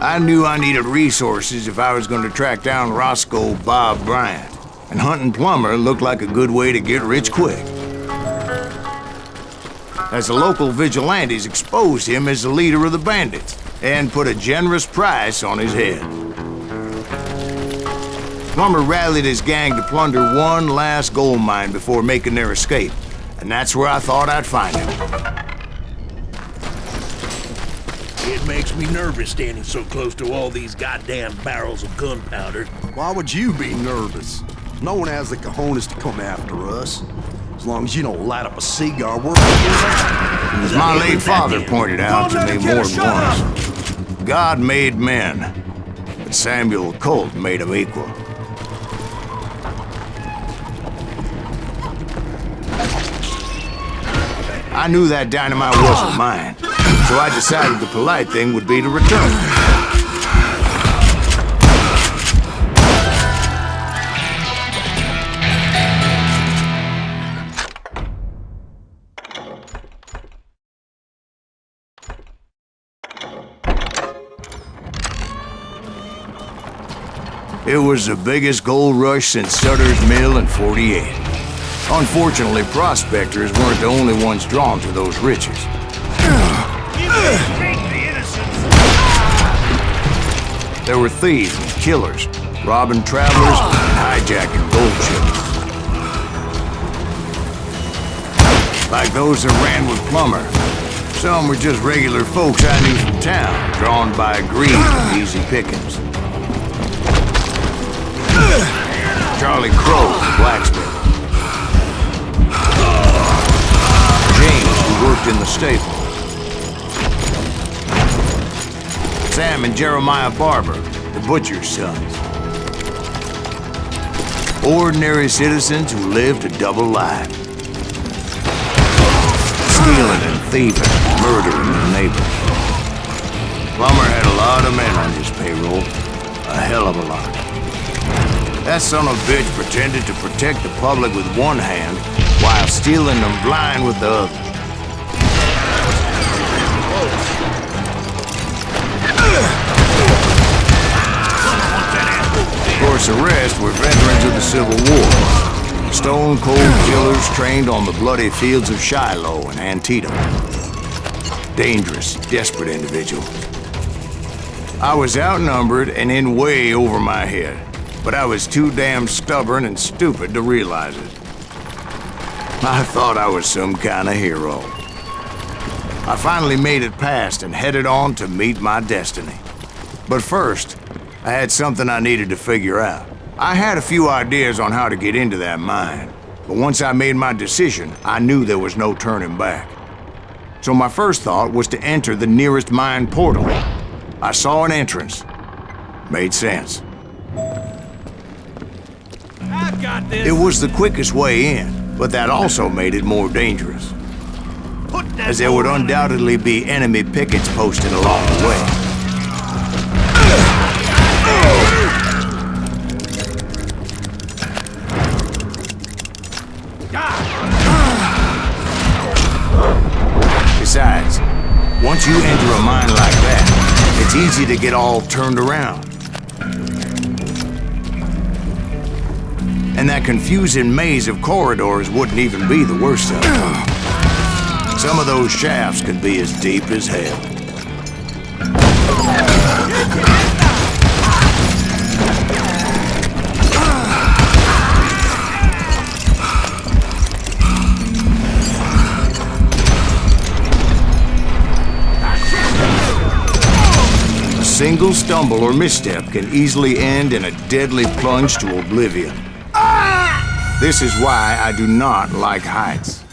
I knew I needed resources if I was going to track down Roscoe Bob Bryant, and hunting Plummer looked like a good way to get rich quick. As the local vigilantes exposed him as the leader of the bandits, and put a generous price on his head. Plummer rallied his gang to plunder one last gold mine before making their escape, and that's where I thought I'd find him. It makes me nervous standing so close to all these goddamn barrels of gunpowder. Why would you be nervous? No one has the cojones to come after us. As long as you don't light up a cigar, we're as my late father pointed out to me more than once, God made men, but Samuel Colt made them equal. I knew that dynamite wasn't mine, so I decided the polite thing would be to return it. It was the biggest gold rush since Sutter's Mill in '48. Unfortunately, prospectors weren't the only ones drawn to those riches. There were thieves and killers, robbing travelers and hijacking gold ships. Like those that ran with Plummer. Some were just regular folks I knew from town, drawn by greed and easy pickings. Charlie Crow, the blacksmith. James, who worked in the stable. Sam and Jeremiah Barber, the butcher's sons. Ordinary citizens who lived a double life. Stealing and thieving, murdering their neighbors. Plummer had a lot of men on his payroll. A hell of a lot. That son of a bitch pretended to protect the public with one hand while stealing them blind with the other. Of course, the rest were veterans of the Civil War. Stone-cold killers trained on the bloody fields of Shiloh and Antietam. Dangerous, desperate individuals. I was outnumbered and in way over my head. But I was too damn stubborn and stupid to realize it. I thought I was some kind of hero. I finally made it past and headed on to meet my destiny. But first, I had something I needed to figure out. I had a few ideas on how to get into that mine, but once I made my decision, I knew there was no turning back. So my first thought was to enter the nearest mine portal. I saw an entrance. Made sense. It was the quickest way in, but that also made it more dangerous, as there would undoubtedly be enemy pickets posted along the way. Besides, once you enter a mine like that, it's easy to get all turned around. And that confusing maze of corridors wouldn't even be the worst of it. Some of those shafts could be as deep as hell. A single stumble or misstep can easily end in a deadly plunge to oblivion. This is why I do not like heights.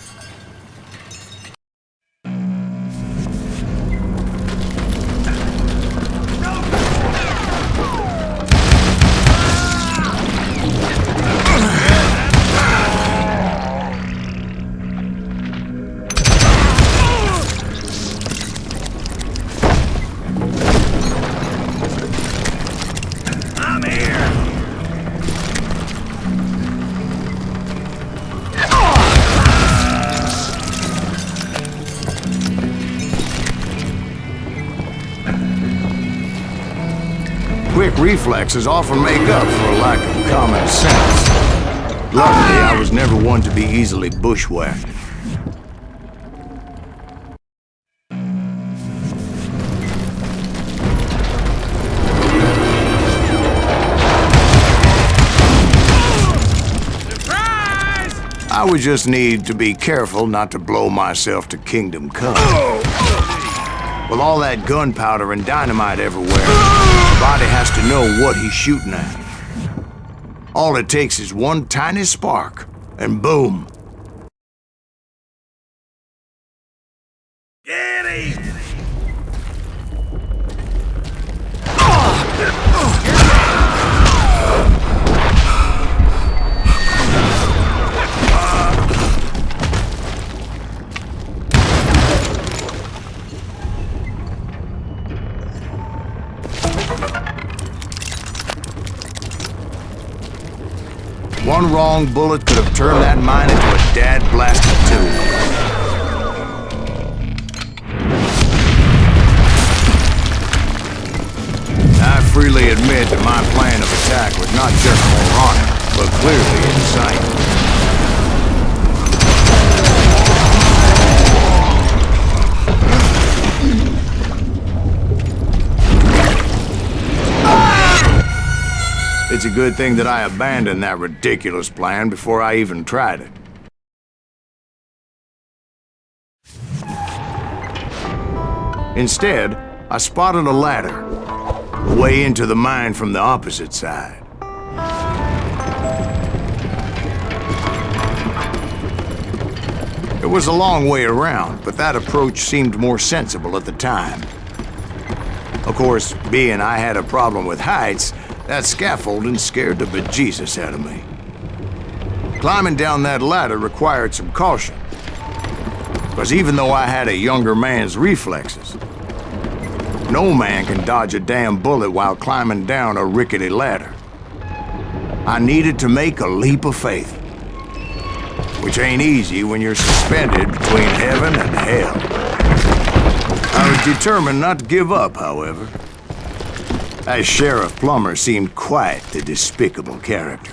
quick reflexes often make up for a lack of common sense. Luckily, I was never one to be easily bushwhacked. I would just need to be careful not to blow myself to Kingdom Come. With all that gunpowder and dynamite everywhere, the body has to know what he's shooting at. All it takes is one tiny spark, and boom. Get him! One wrong bullet could have turned that mine into a dad-blasted tomb. I freely admit that my plan of attack was not just moronic, but clearly insane. It's a good thing that I abandoned that ridiculous plan before I even tried it. Instead, I spotted a ladder, a way into the mine from the opposite side. It was a long way around, but that approach seemed more sensible at the time. Of course, being I had a problem with heights, that scaffolding scared the bejesus out of me. Climbing down that ladder required some caution, because even though I had a younger man's reflexes, no man can dodge a damn bullet while climbing down a rickety ladder. I needed to make a leap of faith, which ain't easy when you're suspended between heaven and hell. I was determined not to give up, however. As Sheriff Plummer seemed quite the despicable character.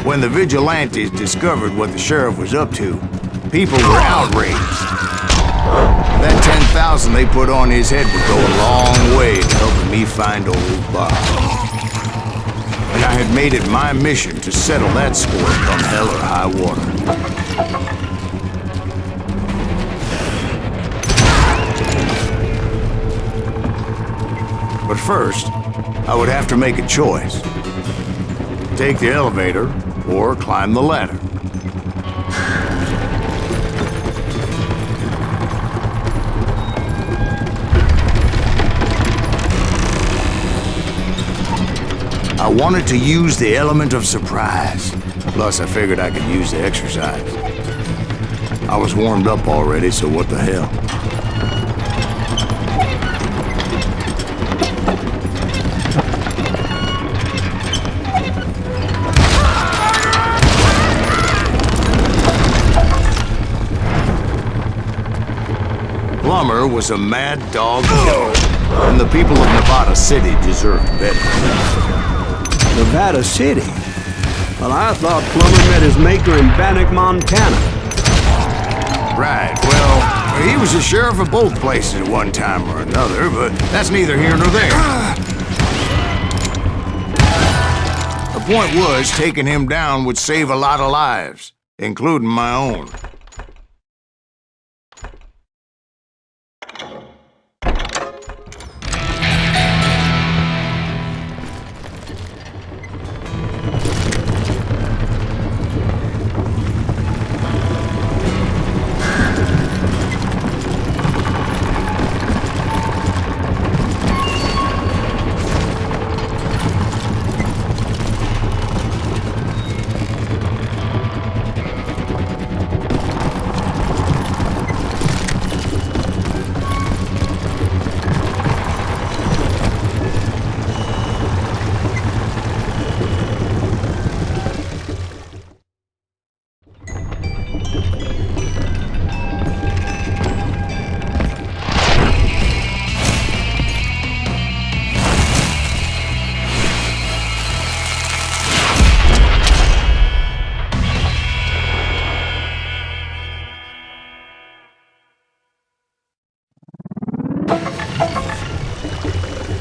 When the vigilantes discovered what the sheriff was up to, people were outraged. That 10,000 they put on his head would go a long way to helping me find old Bob. And I had made it my mission to settle that score come hell or high water. But first, I would have to make a choice. Take the elevator or climb the ladder. I wanted to use the element of surprise. Plus, I figured I could use the exercise. I was warmed up already, so what the hell? Plummer was a mad dog killer, and the people of Nevada City deserved better. Nevada City? Well, I thought Plummer met his maker in Bannock, Montana. Right, well, he was the sheriff of both places at one time or another, but that's neither here nor there. The point was, taking him down would save a lot of lives, including my own.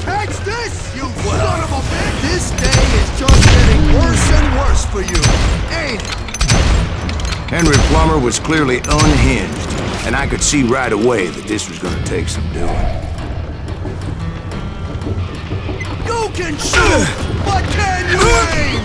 Catch this, you son of a bitch! This day is just getting worse and worse for you, ain't it? Henry Plummer was clearly unhinged, and I could see right away that this was gonna take some doing. You can shoot, but can you aim?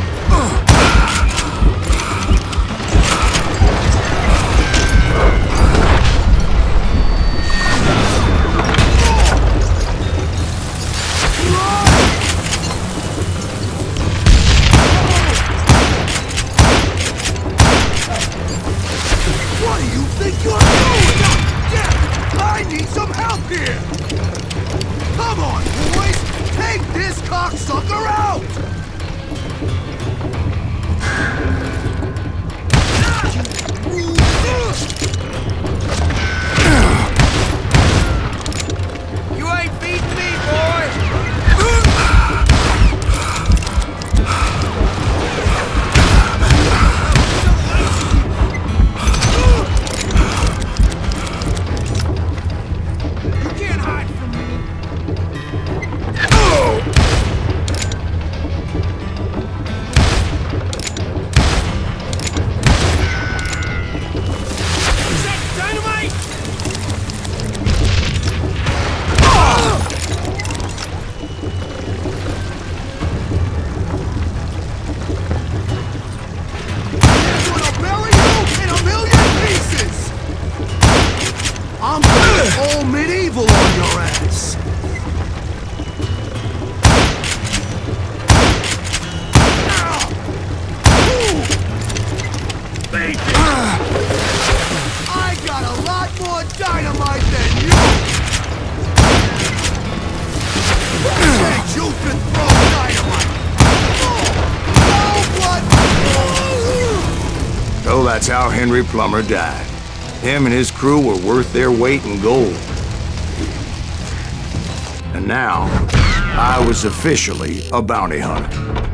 What do you think you're doing? Yeah, I need some help here! Come on, boys! Take this cocksucker out! You ain't beating me, boy! I'm going all medieval on your ass! I got a lot more dynamite than you! Said you can throw dynamite! So that's how Henry Plummer died. Him and his crew were worth their weight in gold. And now, I was officially a bounty hunter.